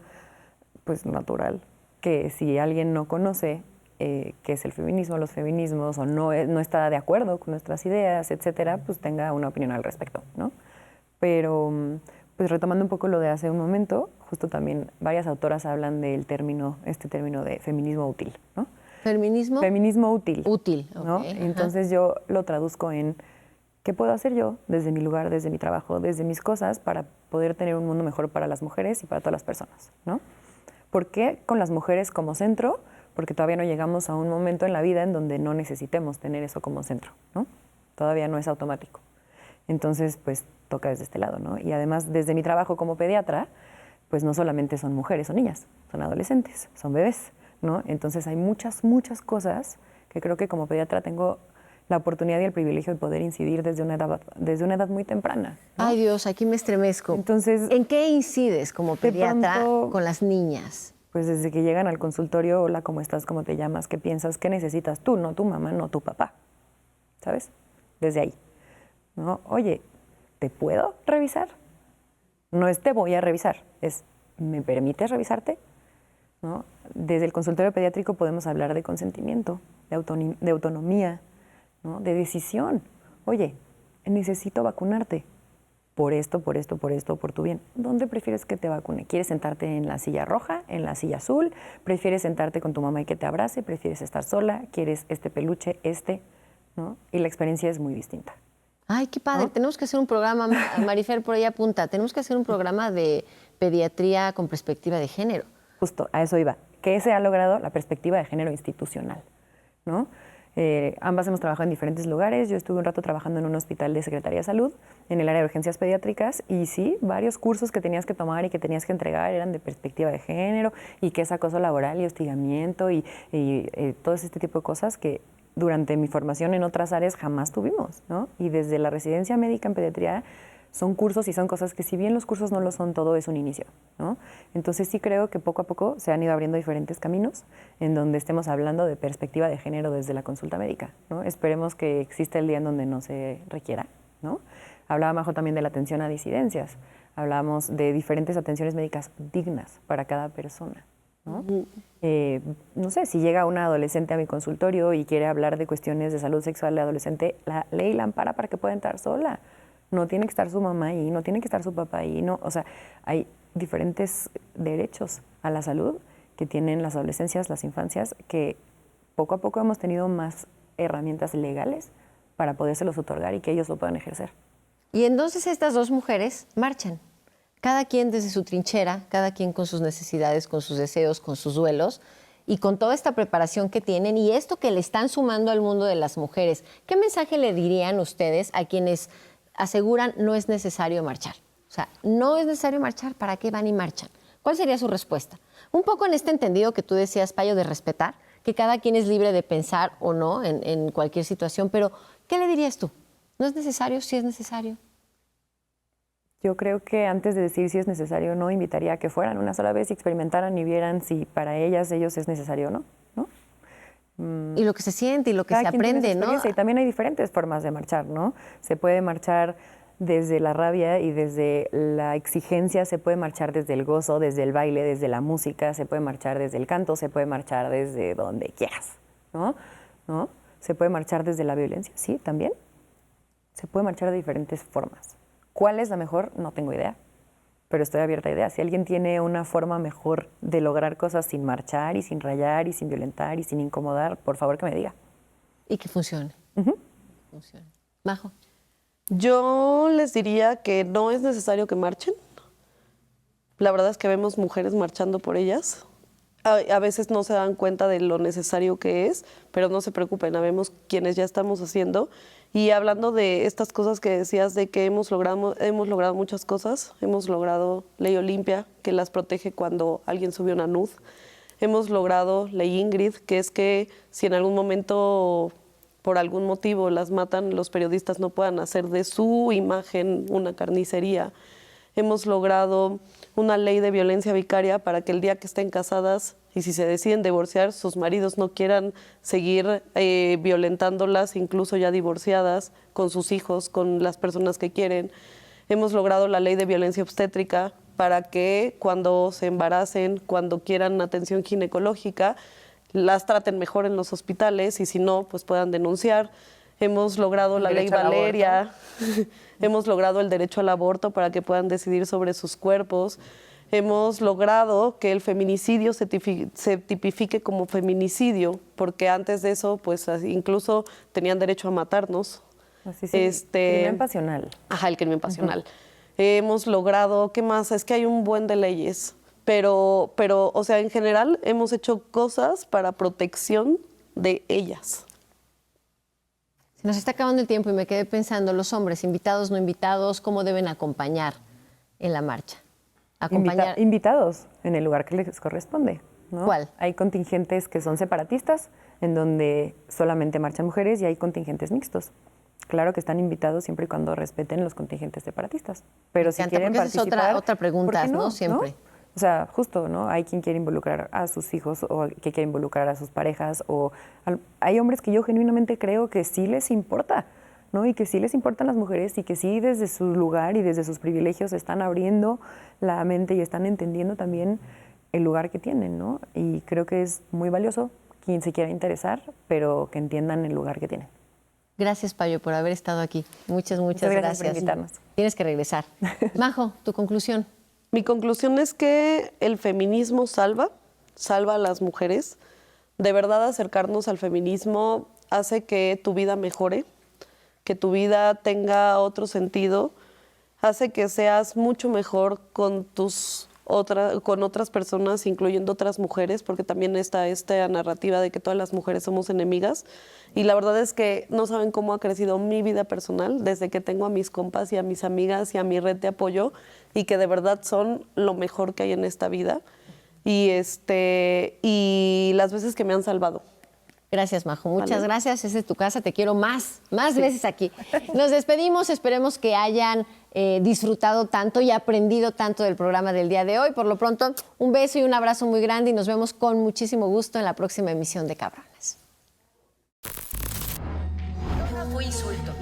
pues natural que si alguien no conoce qué es el feminismo, los feminismos, o no está de acuerdo con nuestras ideas, etcétera, pues tenga una opinión al respecto, ¿no? Pero, pues retomando un poco lo de hace un momento, justo también varias autoras hablan del término, este término de feminismo útil, ¿no? ¿Feminismo? Feminismo útil. Útil, ¿no? ok, ajá. Entonces yo lo traduzco en qué puedo hacer yo desde mi lugar, desde mi trabajo, desde mis cosas para poder tener un mundo mejor para las mujeres y para todas las personas, ¿no? ¿Por qué con las mujeres como centro? Porque todavía no llegamos a un momento en la vida en donde no necesitemos tener eso como centro, ¿no? Todavía no es automático. Entonces, pues toca desde este lado, ¿no? Y además, desde mi trabajo como pediatra, pues no solamente son mujeres o niñas, son adolescentes, son bebés, ¿no? Entonces hay muchas, muchas cosas que creo que como pediatra tengo la oportunidad y el privilegio de poder incidir desde una edad muy temprana, ¿no? Ay, Dios, aquí me estremezco. Entonces, ¿en qué incides como de pediatra pronto- con las niñas? pues desde que llegan al consultorio, hola, ¿cómo estás? ¿Cómo te llamas? ¿Qué piensas? ¿Qué necesitas tú? No tu mamá, no tu papá, ¿sabes? Desde ahí, ¿no? Oye, ¿te puedo revisar? No es te voy a revisar, es ¿me permites revisarte? ¿No? Desde el consultorio pediátrico podemos hablar de consentimiento, de autonomía, ¿no? De decisión. Oye, necesito vacunarte. Por esto, por esto, por esto, por tu bien. ¿Dónde prefieres que te vacune? ¿Quieres sentarte en la silla roja, en la silla azul? ¿Prefieres sentarte con tu mamá y que te abrace? ¿Prefieres estar sola? ¿Quieres este peluche, ¿no? Y la experiencia es muy distinta. Ay, qué padre. ¿No? Tenemos que hacer un programa, Marifer por ahí apunta, tenemos que hacer un programa de pediatría con perspectiva de género. Justo, a eso iba. ¿Qué se ha logrado? La perspectiva de género institucional, ¿no? Ambas hemos trabajado en diferentes lugares. Yo estuve un rato trabajando en un hospital de Secretaría de Salud, en el área de urgencias pediátricas, y sí, varios cursos que tenías que tomar y que tenías que entregar eran de perspectiva de género, y qué es acoso laboral y hostigamiento y todo este tipo de cosas que durante mi formación en otras áreas jamás tuvimos, ¿no? Y desde la residencia médica en pediatría son cursos y son cosas que, si bien los cursos no lo son todo, es un inicio, ¿no? Entonces sí creo que poco a poco se han ido abriendo diferentes caminos en donde estemos hablando de perspectiva de género desde la consulta médica, ¿no? Esperemos que exista el día en donde no se requiera, ¿no? Hablaba Majo también de la atención a disidencias. Hablábamos de diferentes atenciones médicas dignas para cada persona, ¿no? No sé, si llega una adolescente a mi consultorio y quiere hablar de cuestiones de salud sexual de adolescente, la ley la ampara para que pueda entrar sola. No tiene que estar su mamá ahí, no tiene que estar su papá ahí, no, o sea, hay diferentes derechos a la salud que tienen las adolescencias, las infancias, que poco a poco hemos tenido más herramientas legales para podérselos otorgar y que ellos lo puedan ejercer. Y entonces estas dos mujeres marchan, cada quien desde su trinchera, cada quien con sus necesidades, con sus deseos, con sus duelos, y con toda esta preparación que tienen y esto que le están sumando al mundo de las mujeres. ¿Qué mensaje le dirían ustedes a quienes aseguran no es necesario marchar? O sea, no es necesario marchar, ¿para qué van y marchan? ¿Cuál sería su respuesta? Un poco en este entendido que tú decías, Payo, de respetar, que cada quien es libre de pensar o no en cualquier situación, pero ¿qué le dirías tú? ¿No es necesario? ¿Sí es necesario? Yo creo que antes de decir si es necesario o no, invitaría a que fueran una sola vez y experimentaran y vieran si para ellos es necesario o no, ¿no? Y lo que se siente y lo que Cada se quien tiene aprende, su ¿no? experiencia. Y también hay diferentes formas de marchar, ¿no? Se puede marchar desde la rabia y desde la exigencia, se puede marchar desde el gozo, desde el baile, desde la música, se puede marchar desde el canto, se puede marchar desde donde quieras, ¿no? ¿No? Se puede marchar desde la violencia, sí, también. Se puede marchar de diferentes formas. ¿Cuál es la mejor? No tengo idea, pero estoy abierta a ideas. Si alguien tiene una forma mejor de lograr cosas sin marchar y sin rayar y sin violentar y sin incomodar, por favor que me diga. Y que funcione. Funcione. Majo. Yo les diría que no es necesario que marchen. La verdad es que vemos mujeres marchando por ellas. A veces no se dan cuenta de lo necesario que es, pero no se preocupen, habemos quienes ya estamos haciendo. Y hablando de estas cosas que decías, de que hemos logrado muchas cosas. Hemos logrado Ley Olimpia, que las protege cuando alguien sube una nud. Hemos logrado Ley Ingrid, que es que si en algún momento, por algún motivo, las matan, los periodistas no puedan hacer de su imagen una carnicería. Hemos logrado una ley de violencia vicaria para que el día que estén casadas y si se deciden divorciar, sus maridos no quieran seguir violentándolas, incluso ya divorciadas, con sus hijos, con las personas que quieren. Hemos logrado la ley de violencia obstétrica para que cuando se embaracen, cuando quieran atención ginecológica, las traten mejor en los hospitales y si no, pues puedan denunciar. Hemos logrado la ley Valeria, hemos logrado el derecho al aborto para que puedan decidir sobre sus cuerpos. Hemos logrado que el feminicidio se tipifique como feminicidio, porque antes de eso, pues incluso tenían derecho a matarnos. Así sí, crimen pasional. Ajá, el crimen pasional. Hemos logrado, ¿qué más? Es que hay un buen de leyes, pero, o sea, en general hemos hecho cosas para protección de ellas. Se nos está acabando el tiempo y me quedé pensando, los hombres, invitados, no invitados, ¿cómo deben acompañar en la marcha? Invitados en el lugar que les corresponde, ¿no? ¿Cuál? Hay contingentes que son separatistas, en donde solamente marchan mujeres, y hay contingentes mixtos. Claro que están invitados siempre y cuando respeten los contingentes separatistas. Pero si quieren participar, esa es otra pregunta, ¿no? Siempre. ¿No? O sea, justo, ¿no? Hay quien quiere involucrar a sus hijos o que quiere involucrar a sus parejas. Hay hombres que yo genuinamente creo que sí les importa, ¿no? Y que sí les importan las mujeres y que sí desde su lugar y desde sus privilegios están abriendo la mente y están entendiendo también el lugar que tienen, ¿no? Y creo que es muy valioso quien se quiera interesar, pero que entiendan el lugar que tienen. Gracias, Payo, por haber estado aquí. Muchas gracias por invitarnos. Tienes que regresar. Majo, tu conclusión. Mi conclusión es que el feminismo salva a las mujeres. De verdad, acercarnos al feminismo hace que tu vida mejore, que tu vida tenga otro sentido, hace que seas mucho mejor con con otras personas, incluyendo otras mujeres, porque también está esta narrativa de que todas las mujeres somos enemigas. Y la verdad es que no saben cómo ha crecido mi vida personal desde que tengo a mis compas y a mis amigas y a mi red de apoyo, y que de verdad son lo mejor que hay en esta vida. Y las veces que me han salvado. Gracias, Majo. Muchas gracias. Esa es tu casa. Te quiero más veces aquí. Nos despedimos. Esperemos que hayan disfrutado tanto y aprendido tanto del programa del día de hoy. Por lo pronto, un beso y un abrazo muy grande y nos vemos con muchísimo gusto en la próxima emisión de Cabronas. No fue insulto.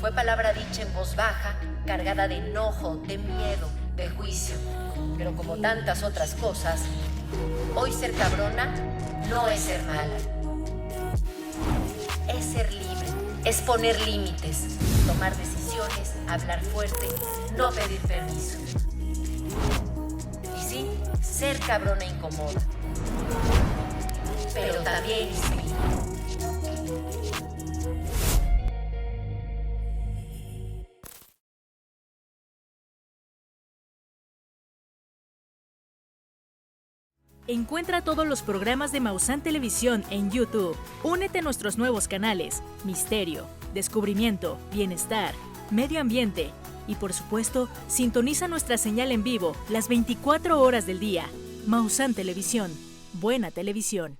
Fue palabra dicha en voz baja, cargada de enojo, de miedo, de juicio. Pero como tantas otras cosas, hoy ser cabrona no es ser mala. Es ser libre, es poner límites, tomar decisiones, hablar fuerte, no pedir permiso. Y sí, ser cabrona incomoda. Pero también inspira. Encuentra todos los programas de Maussan Televisión en YouTube. Únete a nuestros nuevos canales: Misterio, Descubrimiento, Bienestar, Medio Ambiente y, por supuesto, sintoniza nuestra señal en vivo las 24 horas del día. Maussan Televisión. Buena televisión.